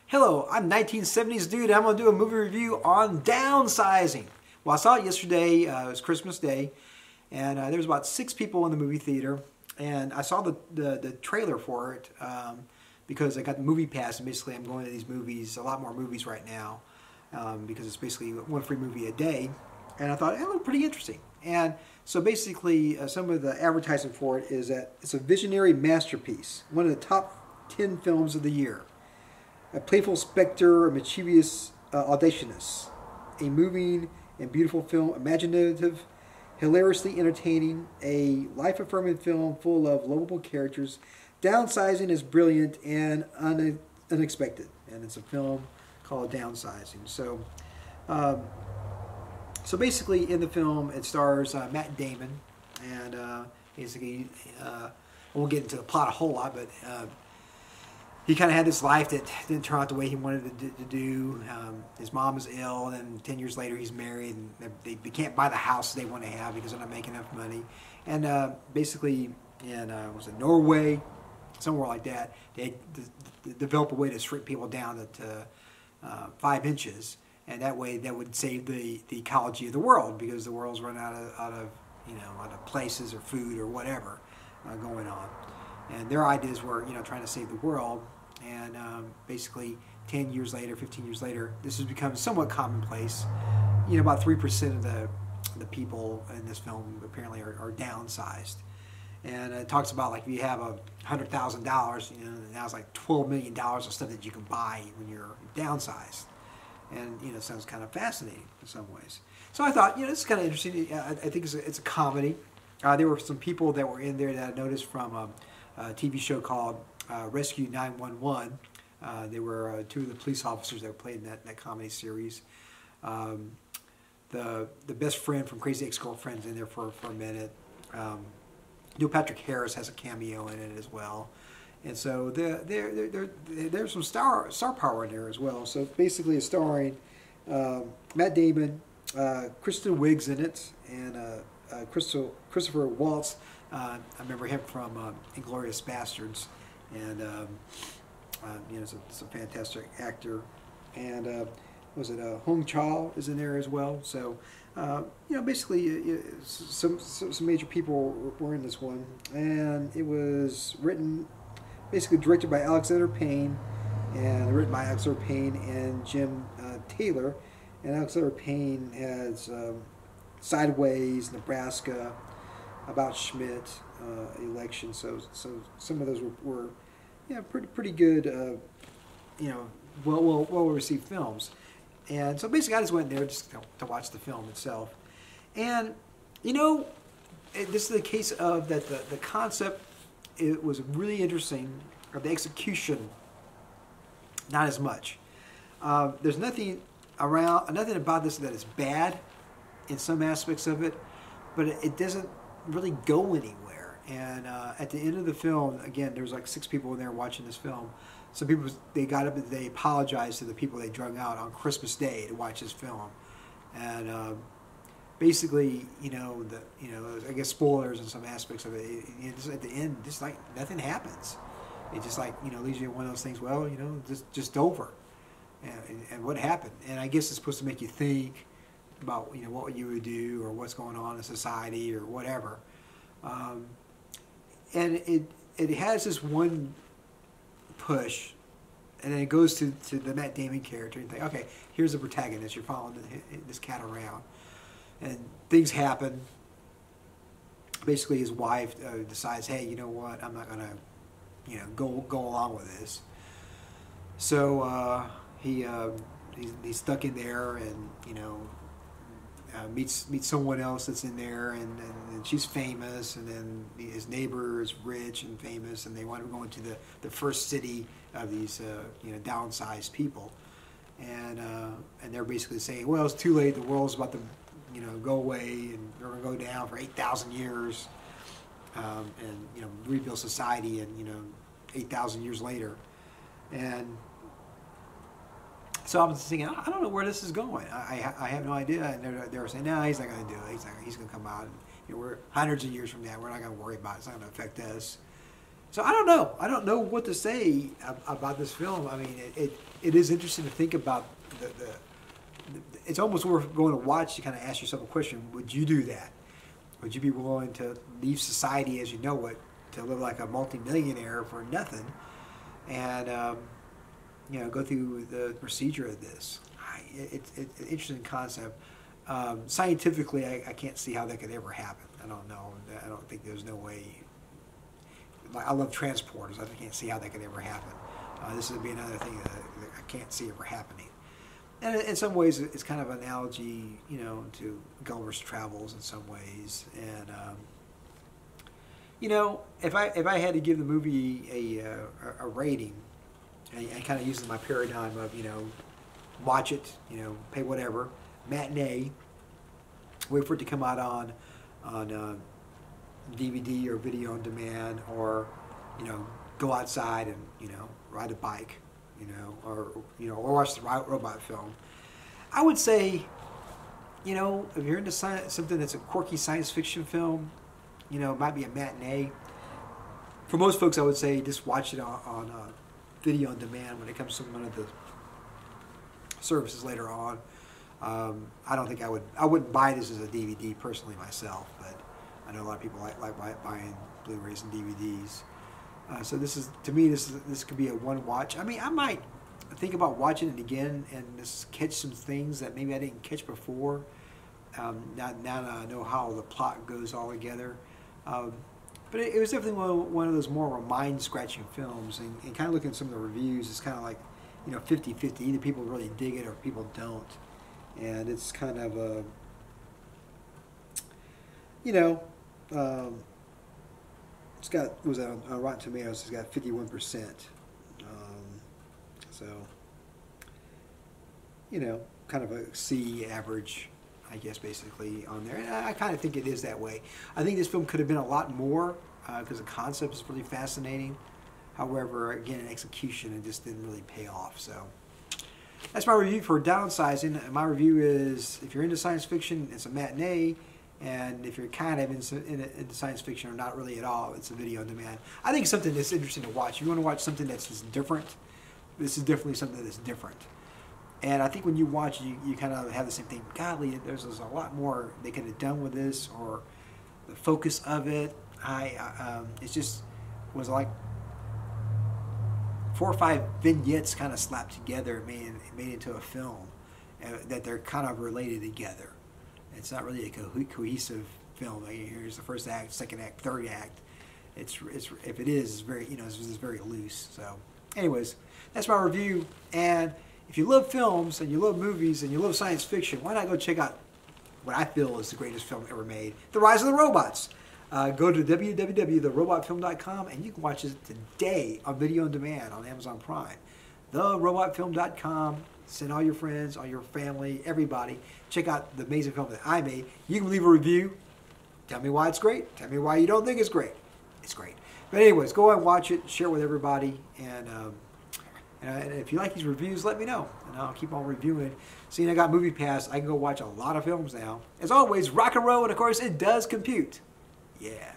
Hello, I'm 1970s dude. I'm going to do a movie review on Downsizing. Well, I saw it yesterday. It was Christmas Day, and there was about 6 people in the movie theater. And I saw the trailer for it because I got the movie pass, and basically I'm going to these movies, a lot more movies right now, because it's basically one free movie a day. And I thought it looked pretty interesting. And so basically some of the advertising for it is that it's a visionary masterpiece, one of the top 10 films of the year. A playful specter, a mischievous audacious, a moving and beautiful film, imaginative, hilariously entertaining, a life-affirming film full of lovable characters. Downsizing is brilliant and unexpected, and it's a film called Downsizing. So, basically, in the film, it stars Matt Damon, and basically, I won't get into the plot a whole lot, but he kind of had this life that didn't turn out the way he wanted to do. His mom is ill, and 10 years later he's married, and they can't buy the house they want to have because they're not making enough money. And basically, in was it Norway, somewhere like that, they develop a way to shrink people down to 5 inches, and that way that would save the ecology of the world, because the world's run out of places or food or whatever going on. And their ideas were, trying to save the world. And basically, 10 years later, 15 years later, this has become somewhat commonplace. About 3% of the people in this film apparently are downsized. And it talks about, like, if you have $100,000, now it's like $12 million of stuff that you can buy when you're downsized. And it sounds kind of fascinating in some ways. So I thought, this is kind of interesting. I think it's a comedy. There were some people that were in there that I noticed from a TV show called Rescue 911. They were 2 of the police officers that played in that comedy series. The best friend from Crazy Ex-Girlfriend's in there for a minute. Neil Patrick Harris has a cameo in it as well. And so there's some star power in there as well. So basically it's starring Matt Damon, Kristen Wiig's in it, and Christopher Waltz. I remember him from Inglourious Bastards, and it's a fantastic actor. And was it Hong Chau is in there as well. So basically some major people were in this one, and it was basically directed by Alexander Payne, and written by Alexander Payne and Jim Taylor. And Alexander Payne has Sideways, Nebraska, About Schmidt, Election. So some of those were pretty good, well received films. And so basically I just went there just to watch the film itself. And this is the case of that the concept, it was really interesting. The execution, not as much. There's nothing about this that is bad in some aspects of it, but it doesn't really go anywhere. And at the end of the film, again, there's like 6 people in there watching this film. Some people, they got up and they apologized to the people they drug out on Christmas Day to watch this film. And basically, I guess spoilers in some aspects of it. Just at the end, just like nothing happens. It just like leaves you in one of those things. Well, just over. And what happened? And I guess it's supposed to make you think about what you would do or what's going on in society or whatever. And it has this one push, and then it goes to the Matt Damon character and think, okay, here's the protagonist. You're following this cat around, and things happen. Basically, his wife decides, hey, you know what? I'm not gonna go along with this. So he's stuck in there, and meets someone else that's in there, and she's famous, and then his neighbor is rich and famous, and they want to go into the first city of these downsized people, and they're basically saying, well, it's too late. The world's about to go away, and they're going to go down for 8,000 years, and rebuild society, and 8,000 years later. And so I was thinking, I don't know where this is going. I have no idea. And they were saying, no, he's not going to do it. He's going to come out. And, we're hundreds of years from now. We're not going to worry about it. It's not going to affect us. So I don't know. I don't know what to say about this film. I mean, it is interesting to think about the it's almost worth going to watch to kind of ask yourself a question. Would you do that? Would you be willing to leave society as you know it, to live like a multimillionaire for nothing, and you know, go through the procedure of this? It's an interesting concept. Scientifically, I can't see how that could ever happen. I don't know. I don't think there's no way. I love transporters. I can't see how that could ever happen. This would be another thing that I can't see ever happening. And in some ways, it's kind of an analogy, you know, to Gulliver's Travels in some ways. And you know, if I had to give the movie a rating, and kind of using my paradigm of, you know, watch it, you know, pay whatever, matinee, wait for it to come out on DVD or video on demand, or, you know, go outside and, you know, ride a bike, you know, or watch the robot film. I would say, you know, if you're into something that's a quirky science fiction film, you know, it might be a matinee. For most folks, I would say just watch it on video on demand when it comes to one of the services later on. I don't think I wouldn't buy this as a DVD personally myself, but I know a lot of people like buying Blu-rays and DVDs. So this is, to me, this could be a one watch. I mean, I might think about watching it again and just catch some things that maybe I didn't catch before. Now that I know how the plot goes all together. But it was definitely one of those more mind-scratching films. And kind of looking at some of the reviews, it's kind of like, you know, 50-50. Either people really dig it or people don't. And it's kind of a, you know, it's got, it was on Rotten Tomatoes, it's got 51%. So, you know, kind of a C average, I guess, basically on there. And I kind of think it is that way. I think this film could have been a lot more because the concept is really fascinating. However, again, in execution, it just didn't really pay off. So that's my review for Downsizing. My review is, if you're into science fiction, it's a matinee. And if you're kind of into science fiction or not really at all, it's a video on demand. I think it's something that's interesting to watch. If you want to watch something that's just different, this is definitely something that's different. And I think when you watch, you kind of have the same thing. Golly, there's a lot more they could have done with this, or the focus of it. It just was like 4 or 5 vignettes kind of slapped together, made into a film that they're kind of related together. It's not really a cohesive film. Here's the first act, second act, third act. It's if it is, it's very, you know, it's very loose. So, anyways, that's my review. And if you love films and you love movies and you love science fiction, why not go check out what I feel is the greatest film ever made, The Rise of the Robots. Go to www.therobotfilm.com and you can watch it today on video on demand on Amazon Prime. Therobotfilm.com. Send all your friends, all your family, everybody. Check out the amazing film that I made. You can leave a review. Tell me why it's great. Tell me why you don't think it's great. It's great. But anyways, go and watch it. Share it with everybody. And if you like these reviews, let me know. And I'll keep on reviewing. Seeing I got Movie Pass, I can go watch a lot of films now. As always, rock and roll. And of course, it does compute. Yeah.